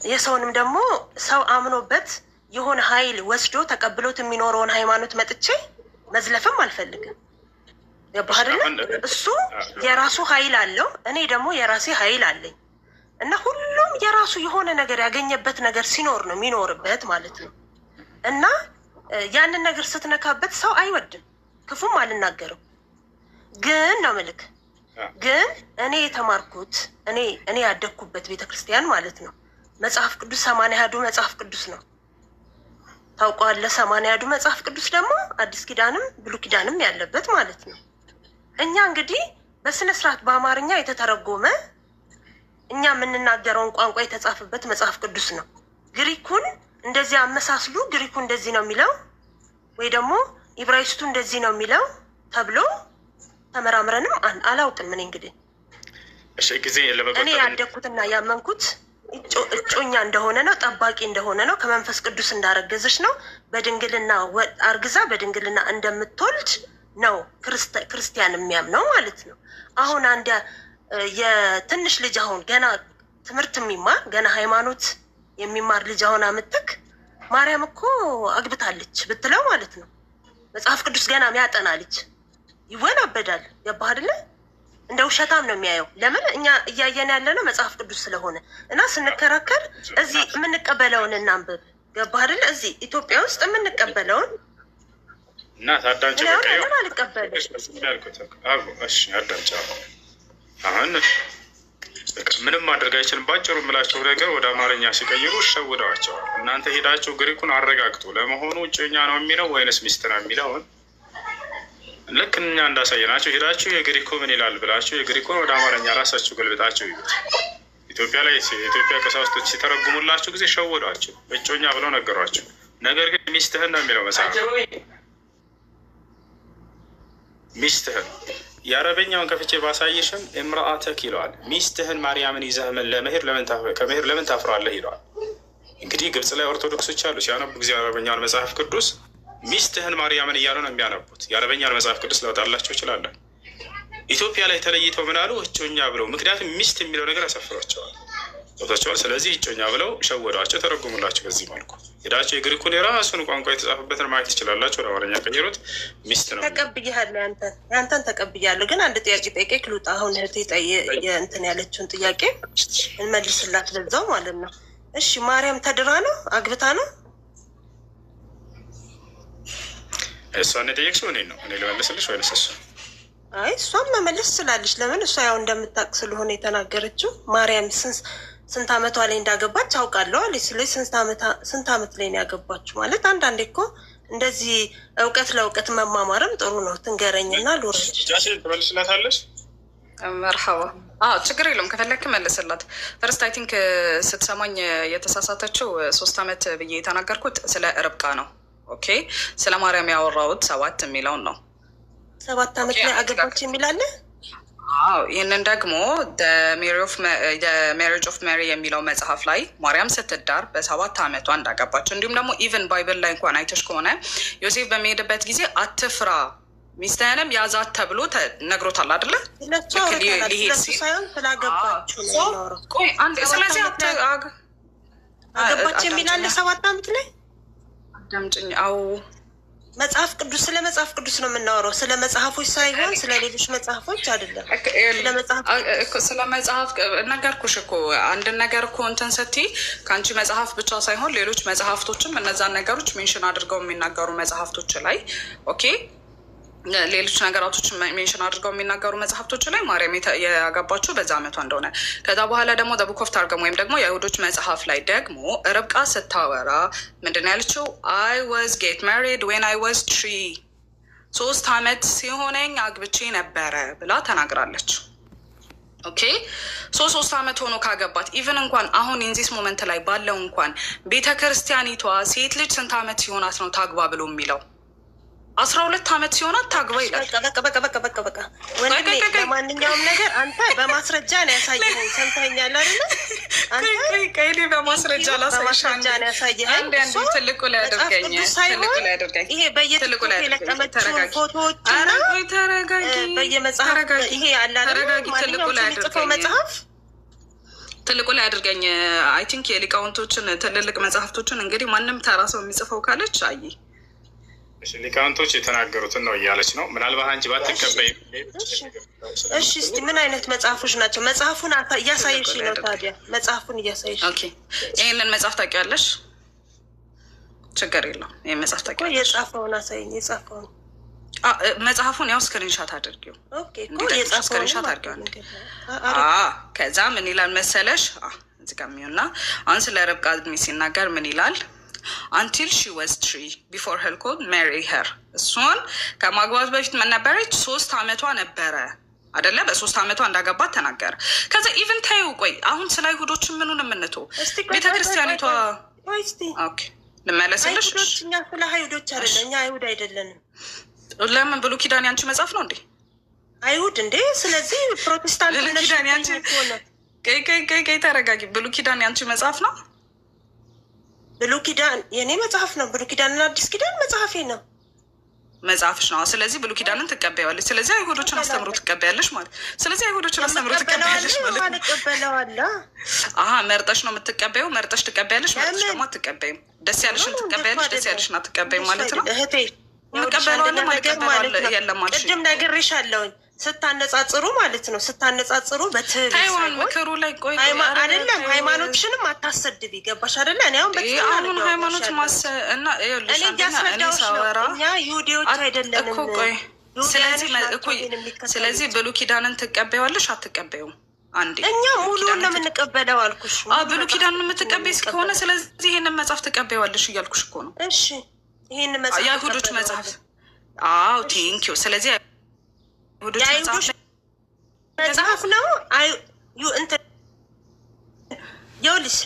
የሰውንም ደግሞ ሰው አምኖበት የሆነ ኃይል ወስዶ ተቀብሎት የሚኖረውን ሃይማኖት መጥቼ መዝለፍም አልፈልግም። ገባህ አይደለ? እሱ የራሱ ኃይል አለው፣ እኔ ደግሞ የራሴ ኃይል አለኝ እና ሁሉም የራሱ የሆነ ነገር ያገኘበት ነገር ሲኖር ነው የሚኖርበት ማለት ነው። እና ያንን ነገር ስትነካበት ሰው አይወድም። ክፉም አልናገርም ግን ነው ምልክ ግን እኔ የተማርኩት እኔ ያደግኩበት ቤተክርስቲያን ማለት ነው መጽሐፍ ቅዱስ 80 አሐዱ መጽሐፍ ቅዱስ ነው። ታውቀዋለህ? 80 አሐዱ መጽሐፍ ቅዱስ ደግሞ አዲስ ኪዳንም ብሉይ ኪዳንም ያለበት ማለት ነው። እኛ እንግዲህ በስነ ስርዓት በአማርኛ የተተረጎመ እኛ የምንናገረውን ቋንቋ የተጻፈበት መጽሐፍ ቅዱስ ነው። ግሪኩን እንደዚህ አመሳስሉ፣ ግሪኩ እንደዚህ ነው የሚለው ወይ ደግሞ ኢብራይስቱ እንደዚህ ነው የሚለው ተብሎ ተመራምረንም አላውቅም። እኔ እንግዲህ እኔ ያደግኩትና ያመንኩት እጮኛ እንደሆነ ነው፣ ጠባቂ እንደሆነ ነው፣ ከመንፈስ ቅዱስ እንዳረገዘች ነው፣ በድንግልና አርግዛ በድንግልና እንደምትወልድ ነው ክርስቲያን የሚያምነው ማለት ነው። አሁን አንድ የትንሽ ልጅ አሁን ገና ትምህርት የሚማር ገና ሃይማኖት የሚማር ልጅ አሁን አምጥክ ማርያም እኮ አግብታለች ብትለው ማለት ነው መጽሐፍ ቅዱስ ገና የሚያጠና ልጅ ይወናበዳል። ገባህ አይደለ? እንደ ውሸታም ነው የሚያየው። ለምን? እኛ እያየን ያለ ነው መጽሐፍ ቅዱስ ስለሆነ እና ስንከራከር እዚህ የምንቀበለውን እናንብብ። ገባህ አይደለ? እዚህ ኢትዮጵያ ውስጥ የምንቀበለውን እና ታዳንጭ ለምን አልቀበልም? አሁን ምንም ማድረግ አይችልም። ባጭሩ የምላቸው ነገር ወደ አማርኛ ሲቀይሩ ሸውደዋቸዋል። እናንተ ሄዳችሁ ግሪኩን አረጋግጡ። ለመሆኑ እጮኛ ነው የሚለው ወይንስ ሚስት ነው የሚለውን ልክ እኛ እንዳሳየናቸው ሄዳችሁ የግሪኩ ምን ይላል ብላችሁ የግሪኩን ወደ አማርኛ ራሳችሁ ገልብጣችሁ ይሉት። ኢትዮጵያ ላይ የኢትዮጵያ ቀሳውስቶች ሲተረጉሙላችሁ ጊዜ ሸወዷችሁ፣ እጮኛ ብለው ነገሯችሁ። ነገር ግን ሚስትህን ነው የሚለው መጽሐፍ። ሚስትህን የአረበኛውን ከፍቼ ባሳየሽም እምራአተክ ይለዋል። ሚስትህን ማርያምን ይዘህ ከመሄድ ለምን ታፍራለህ ይለዋል። እንግዲህ ግብጽ ላይ ኦርቶዶክሶች አሉ ሲያነቡ ጊዜ አረበኛውን መጽሐፍ ቅዱስ ሚስትህን ማርያምን እያሉ ነው የሚያነቡት። የአረበኛውን መጽሐፍ ቅዱስ ላውጣላቸው ይችላለን። ኢትዮጵያ ላይ ተለይተው ምን አሉ? እጮኛ ብለው። ምክንያቱም ሚስት የሚለው ነገር ያሰፍሯቸዋል፣ ገብቷቸዋል። ስለዚህ እጮኛ ብለው ሸወዷቸው፣ ተረጉሙላቸው። በዚህ መልኩ ሄዳቸው የግሪኩን የራሱን ቋንቋ የተጻፈበትን ማየት ትችላላቸው። ወደ አማርኛ ቀይሩት። ሚስት ነው። ተቀብያለሁ፣ ያንተን ተቀብያለሁ። ግን አንድ ጥያቄ ጠይቄ ክሉጣ አሁን እህቴ እንትን ያለችውን ጥያቄ እንመልስላት ለዛው ማለት ነው። እሺ ማርያም ተድራ ነው አግብታ ነው? እሷን የጠየቅሽው እኔን ነው። እኔ ልመልስልሽ ወይንስ እሷ? አይ እሷም መመለስ ስላለች ለምን እሷ ያው እንደምታውቅ ስለሆነ የተናገረችው። ማርያም ስንት አመቷ ላይ እንዳገባች አውቃለሁ አለች። ስለዚህ ስንት አመት ላይ ነው ያገባችሁ ማለት አንዳንዴ እኮ እንደዚህ እውቀት ለእውቀት መማማርም ጥሩ ነው። ትንገረኝና ልውረድ። ትመልስላታለሽ? መርሐባ። ችግር የለውም ከፈለክ መልስላት። ፈርስት አይ ቲንክ ስትሰማኝ የተሳሳተችው 3 አመት ብዬ የተናገርኩት ስለ ርብቃ ነው። ኦኬ ስለ ማርያም ያወራሁት 7 የሚለውን ነው። 7 አመት ላይ አገባች የሚላለ? ይህንን ደግሞ ሜሪጅ ኦፍ ሜሪ የሚለው መጽሐፍ ላይ ማርያም ስትዳር በ7 አመቷ እንዳገባች እንዲሁም ደግሞ ኢቨን ባይብል ላይ እንኳን አይተሽ ከሆነ ዮሴፍ በሚሄድበት ጊዜ አትፍራ ሚስትህንም ያዛት ተብሎ ነግሮታል አይደለ? ስለዚህ አገባች የሚላለ 7 አመት ላይ አዳምጪኝ። አዎ መጽሐፍ ቅዱስ ስለ መጽሐፍ ቅዱስ ነው የምናወራው፣ ስለ መጽሐፎች ሳይሆን ስለ ሌሎች መጽሐፎች አይደለም። ስለ መጽሐፍ ነገርኩሽ እኮ አንድን ነገር እኮ እንትን ስትይ ከአንቺ መጽሐፍ ብቻ ሳይሆን ሌሎች መጽሐፍቶችም እነዛን ነገሮች ሜንሽን አድርገው የሚናገሩ መጽሐፍቶች ላይ ኦኬ ሌሎች ነገራቶች ሜንሽን አድርገው የሚናገሩ መጽሐፍቶች ላይ ማርያም ያገባችው በዛ አመቷ እንደሆነ ከዛ በኋላ ደግሞ ዘ ቡክ ኦፍ ታርገም ወይም ደግሞ የአይሁዶች መጽሐፍ ላይ ደግሞ ርብቃ ስታወራ ምንድን ነው ያለችው? I was get married when I was 3 3 አመት ሲሆነኝ አግብቼ ነበረ ብላ ተናግራለች። ኦኬ 3 አመት ሆኖ ካገባት ኢቨን እንኳን አሁን ኢንዚስ ሞመንት ላይ ባለው እንኳን ቤተክርስቲያኒቷ ሴት ልጅ ስንት አመት ሲሆናት ነው ታግባ ብሎ የሚለው? 12 አመት ሲሆናት ታግባ ይላል። በቃ ወንድሜ ለማንኛውም ነገር አንተ በማስረጃ ነው ያሳየኸኝ። ሰምተኸኛል አይደለ? አንተ በማስረጃ ያሳየኸኝ ትልቁ ላይ አድርገኝ ይሄ በየትልቁ የለቀመችውን ፎቶዎችና በየመጽሐፍ ይሄ ያለ መጽሐፍ ትልቁ ላይ አድርገኝ። አይ ቲንክ የሊቃውንቶችን ትልልቅ መጽሐፍቶችን እንግዲህ ማንም ተራ ሰው የሚጽፈው ካለች አይ ሊቃውንቶች የተናገሩትን ነው እያለች ነው። ምናልባት አንቺ ባትቀበይ። እሺ እስቲ ምን አይነት መጽሐፎች ናቸው? መጽሐፉን እያሳየሽ ነው። ታዲያ መጽሐፉን እያሳየሽ። ኦኬ ይህንን መጽሐፍ ታውቂያለሽ? ችግር የለውም። ይህን መጽሐፍ ታውቂያለሽ? የጻፈውን አሳይኝ። የጻፈውን መጽሐፉን ያው ስክሪንሻት አድርጊው። ስክሪንሻት አድርጊው። ከዛ ምን ይላል መሰለሽ? እዚህ ጋር የሚሆንና አሁን ስለ ርብቃ እድሜ ሲናገር ምን ይላል? until she was 3 before her could marry her እሱን ከማግባት በፊት ምን ነበረች? 3 አመቷ ነበረ አይደለ? በ3 አመቷ እንዳገባት ተናገረ። ከዛ ኢቭን ታዩ ቆይ አሁን ስለ አይሁዶች ምኑን የምንቶ ቤተክርስቲያኒቷ ኦኬ ልመለስልሽ። እኛ ስለ አይሁዶች አይደለም፣ እኛ አይሁድ አይደለንም። ለምን ብሉይ ኪዳን ያንቺ መጽሐፍ ነው እንዴ? አይሁድ እንዴ? ስለዚህ ፕሮቴስታንት ብሉይ ኪዳን ያንቺ ከይ ተረጋጊ። ብሉይ ኪዳን ያንቺ መጽሐፍ ነው? ብሉይ ኪዳን የኔ መጽሐፍ ነው። ብሉይ ኪዳንና አዲስ ኪዳን መጽሐፌ ነው። መጽሐፍሽ ነው። ስለዚህ ብሉይ ኪዳንን ትቀበያለሽ። ስለዚህ አይሁዶችን አስተምሮ ትቀበያለሽ ማለት። ስለዚህ አይሁዶችን አስተምሮ ትቀበያለሽ ማለት ነው። መርጠሽ ነው የምትቀበዩ። መርጠሽ ትቀበያለሽ፣ መርጠሽ ደግሞ አትቀበይም። ደስ ያለሽን ትቀበያለሽ፣ ደስ ያለሽን አትቀበይም ማለት ነው። እህቴ መቀበሏለን ማልቀበሏለን የለም አልሽ። ቅድም ነግሬሻለሁኝ ስታነጻጽሩ ማለት ነው። ስታነጻጽሩ በትይዋን ምክሩ ላይ ቆይ አይደለም ሃይማኖትሽንም አታሰድቢ። ገባሽ አይደለ? እኔ አሁን ሃይማኖት እና እኛ ይሁዲዎች አይደለንም እኮ ቆይ። ስለዚህ ብሉይ ኪዳንን ትቀበያለሽ አትቀበዩም? አንዴ እኛ ሙሉውን ነው የምንቀበለው አልኩሽ። ብሉይ ኪዳንን የምትቀበይ ከሆነ ስለዚህ ይሄንን መጽሐፍ ትቀበያለሽ እያልኩሽ እኮ ነው። እሺ ይሄንን መጽሐፍ የአይሁዶች መጽሐፍ ቴንኪው። ስለዚህ የአይሁዶች መጽሐፍ ነው። ይኸውልሽ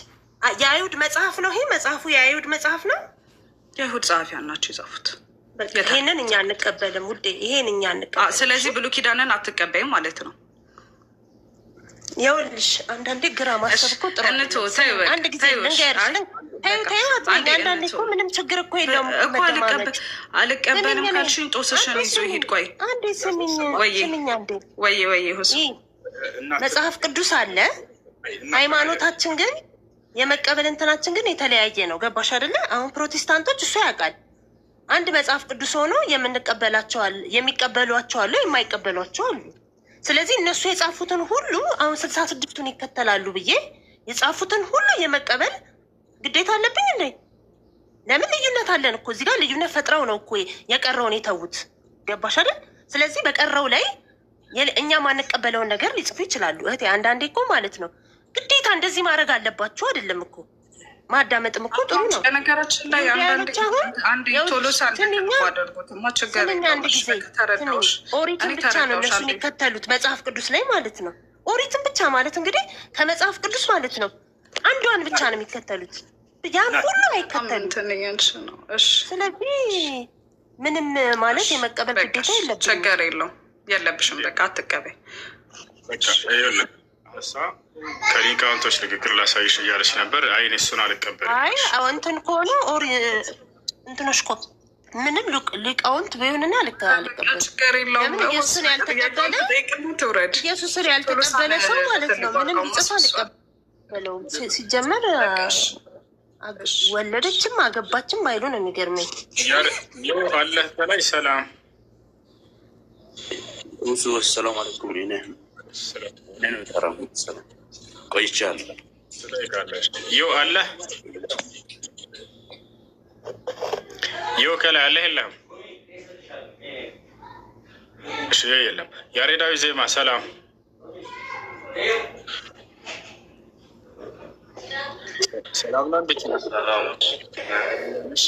የአይሁድ መጽሐፍ ነው። ይሄ መጽሐፉ የአይሁድ መጽሐፍ ነው። የአይሁድ ጸሐፊያን ናቸው የጻፉት። ይሄንን እኛ አንቀበልም ውዴ፣ ይሄን እኛ አንቀበልም። ስለዚህ ብሉይ ኪዳንን አትቀበይም ማለት ነው። ይኸውልሽ አንዳንዴ ግራ ማሰብ እኮ ጥሩ ነው። አንድ ጊዜ ልንገርሽ፣ አንዳንዴ እኮ ምንም ችግር እኮ የለውም እኮ አልቀበልም ካልሽኝ ጦስሽን ይዞ ይሄድ። ቆይ አንዴ ስሚኝ አንዴ። ወይ ሁሱ መጽሐፍ ቅዱስ አለ፣ ሃይማኖታችን ግን የመቀበል እንትናችን ግን የተለያየ ነው። ገባሽ አይደለ? አሁን ፕሮቴስታንቶች እሱ ያውቃል። አንድ መጽሐፍ ቅዱስ ሆኖ የምንቀበላቸዋል፣ የሚቀበሏቸዋሉ፣ የማይቀበሏቸው አሉ። ስለዚህ እነሱ የጻፉትን ሁሉ አሁን 66ቱን ይከተላሉ ብዬ የጻፉትን ሁሉ የመቀበል ግዴታ አለብኝ እንዴ? ለምን? ልዩነት አለን እኮ እዚህ ጋር ልዩነት ፈጥረው ነው እኮ የቀረውን የተዉት። ገባሽ አይደል? ስለዚህ በቀረው ላይ እኛ ማንቀበለውን ነገር ሊጽፉ ይችላሉ። እህቴ አንዳንዴ እኮ ማለት ነው ግዴታ እንደዚህ ማድረግ አለባችሁ አይደለም እኮ። ማዳመጥም እኮ ጥሩ ነው። ነገራችን ላይ አንድ ቶሎ ኦሪትን ብቻ ነው እነሱ የሚከተሉት መጽሐፍ ቅዱስ ላይ ማለት ነው። ኦሪትን ብቻ ማለት እንግዲህ ከመጽሐፍ ቅዱስ ማለት ነው አንዷን ብቻ ነው የሚከተሉት፣ ያን ሁሉ አይከተሉም። ስለዚህ ምንም ማለት የመቀበል ግዴታ የለብንም። ችግር የለብሽም። በቃ አትቀበይ። ከሊቃውንቶች ንግግር ላሳይሽ እያለች ነበር። አይ እኔ እሱን አልቀበልም። አይ እንትን ከሆነ እንትኖች እኮ ምንም ሊቃውንት ቢሆንና አልቀበልም። ለምን ኢየሱስን ያልተቀበለ ኢየሱስን ያልተቀበለ ሰው ማለት ነው ምንም ቢጽፍ አልቀበለውም። ሲጀመር ወለደችም አገባችም አይሉ ነው የሚገርመኝ። አለህ በላይ ሰላም ሰላም አለይኩም። እኔ ነው የጠራሁት። ሰላም ቆይቻለሁ። ይኸው አለ ይኸው ከላይ አለ የለም። እሺ የለም። ያሬዳዊ ዜማ ሰላም ሰላም ነው። እንዴት ነው? ሰላም። እሺ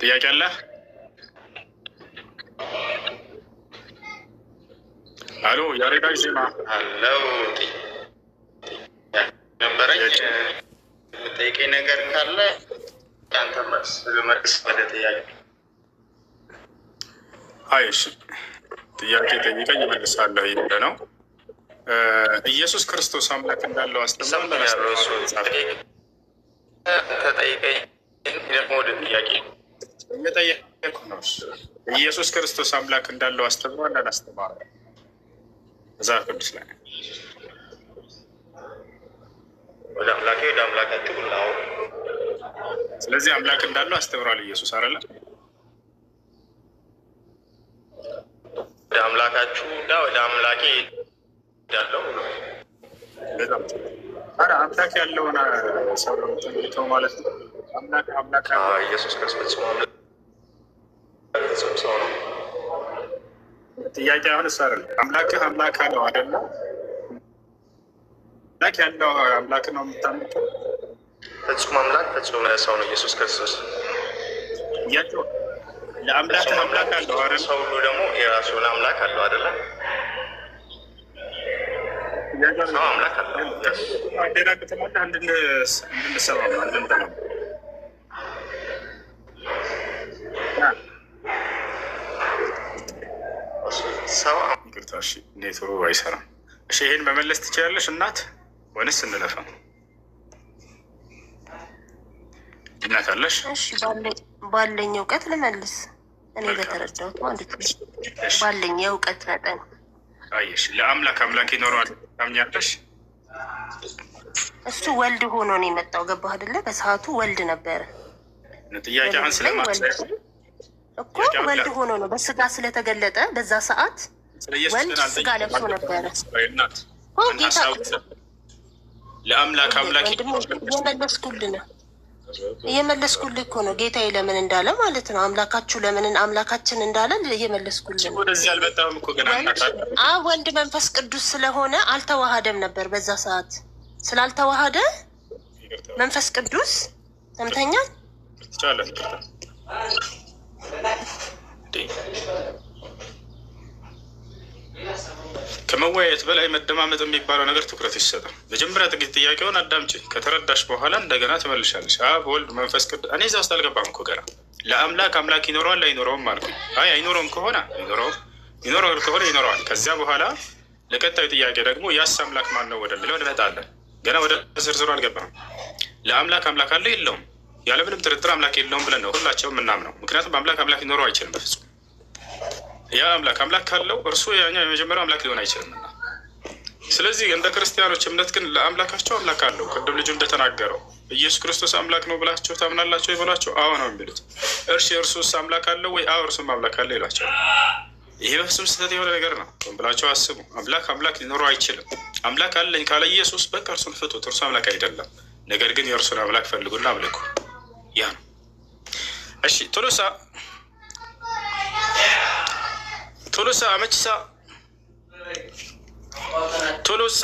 ጥያቄ አለ? አሎ ያሬዳዊ ዜማ አለው ነበረኝ። የምጠይቀኝ ነገር ካለ አንተ መልስ ወደ ጥያቄ። አይ እሺ ጥያቄ ጠይቀኝ እመልሳለሁ። ይሄ ነው ኢየሱስ ክርስቶስ አምላክ እንዳለው አስተምራለሁ። ተጠይቀኝ ደግሞ ወደ ጥያቄ እየጠየኩ ነው። ኢየሱስ ክርስቶስ አምላክ እንዳለው አስተምሯል አላስተማረም? መጽሐፍ ቅዱስ ላይ ወደ አምላካችሁ ሁላው። ስለዚህ አምላክ እንዳለው አስተምሯል ኢየሱስ አይደለ? ወደ አምላካችሁ እና ወደ አምላኬ ያለው በጣም አረ አምላክ ያለውን ሰው ነው ማለት ነው። አምላክ ኢየሱስ ክርስቶስ ሰው ነው። ጥያቄ አሁን ሰር አምላክ አለው አይደለ? አምላክ ያለው አምላክ ነው የምታምነው? ፍጹም አምላክ ፍጹም ሰው ነው ኢየሱስ ክርስቶስ። ጥያቄው ለአምላክ አምላክ አለው አይደል? ሰው ሁሉ ደግሞ የራሱን አምላክ አለው አይደለ? ሰው አምላክ አለው። አደራቅተማለ እንድንሰማ እንድንተማ ሰው ይቅርታ፣ እሺ ኔትወርኩ አይሰራም። እሺ ይሄን መመለስ ትችላለሽ እናት ወይንስ እንለፋ? እናት አለሽ? እሺ ባለኝ እውቀት ልመልስ። እኔ በተረዳሁት ማለት ነው ባለኝ የእውቀት መጠን። አየሽ ለአምላክ አምላክ ይኖረዋል ታምኛለሽ? እሱ ወልድ ሆኖ ነው የመጣው። ገባህ አይደለ? በሰዓቱ ወልድ ነበረ። ጥያቄ አሁን ስለማትሰጥ እኮ ወልድ ሆኖ ነው በስጋ ስለተገለጠ በዛ ሰዓት ወልድ ስጋ ለብሶ ነበረ። ለአምላክ አምላክ እየመለስኩልህ እኮ ነው ጌታዬ ለምን እንዳለ ማለት ነው። አምላካችሁ ለምን አምላካችን እንዳለ እየመለስኩልህ። ወደዚህ አልመጣሁም እኮ ገና ወልድ መንፈስ ቅዱስ ስለሆነ አልተዋሃደም ነበር በዛ ሰዓት። ስላልተዋሃደ መንፈስ ቅዱስ ሰምተኛል። ከመወያየት በላይ መደማመጥ የሚባለው ነገር ትኩረት ይሰጣል። መጀመሪያ ጥቂት ጥያቄውን አዳምጪ። ከተረዳሽ በኋላ እንደገና ትመልሻለሽ። አብ ወልድ መንፈስ ቅዱስ። እኔ እዛ ውስጥ አልገባም እኮ ገና። ለአምላክ አምላክ ይኖረዋል አይኖረውም አልኩኝ። አይ አይኖረውም ከሆነ አይኖረውም፣ ይኖረዋል ከሆነ ይኖረዋል። ከዚያ በኋላ ለቀጣዩ ጥያቄ ደግሞ ያስ አምላክ ማን ነው ወደሚለው እንመጣለን። ገና ወደ ዝርዝሩ አልገባም። ለአምላክ አምላክ አለ የለውም? ያለምንም ጥርጥር አምላክ የለውም ብለን ነው ሁላቸውም የምናምነው። ምክንያቱም አምላክ አምላክ ሊኖረው አይችልም በፍጹም። ያ አምላክ አምላክ ካለው እርሱ ያኛው የመጀመሪያው አምላክ ሊሆን አይችልምና። ስለዚህ እንደ ክርስቲያኖች እምነት ግን ለአምላካቸው አምላክ አለው። ቅድም ልጁ እንደተናገረው ኢየሱስ ክርስቶስ አምላክ ነው ብላቸው ታምናላቸው ይበሏቸው። አዎ ነው የሚሉት። እርስ የእርሱስ አምላክ አለው ወይ? አዎ እርሱም አምላክ አለ ይሏቸው። ይሄ በፍጹም ስህተት የሆነ ነገር ነው ብላቸው አስቡ። አምላክ አምላክ ሊኖረው አይችልም። አምላክ አለኝ ካለ ኢየሱስ በቃ እርሱን ፍቱት፣ እርሱ አምላክ አይደለም። ነገር ግን የእርሱን አምላክ ፈልጉና አምልኩ። ያ ነው። እሺ ቶሎሳ አመችሳ ቶሎሳ።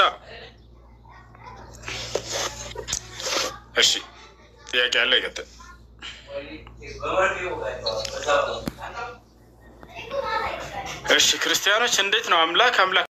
እሺ ጥያቄ ያለ ይቀጥል። እሺ ክርስቲያኖች እንዴት ነው አምላክ አምላክ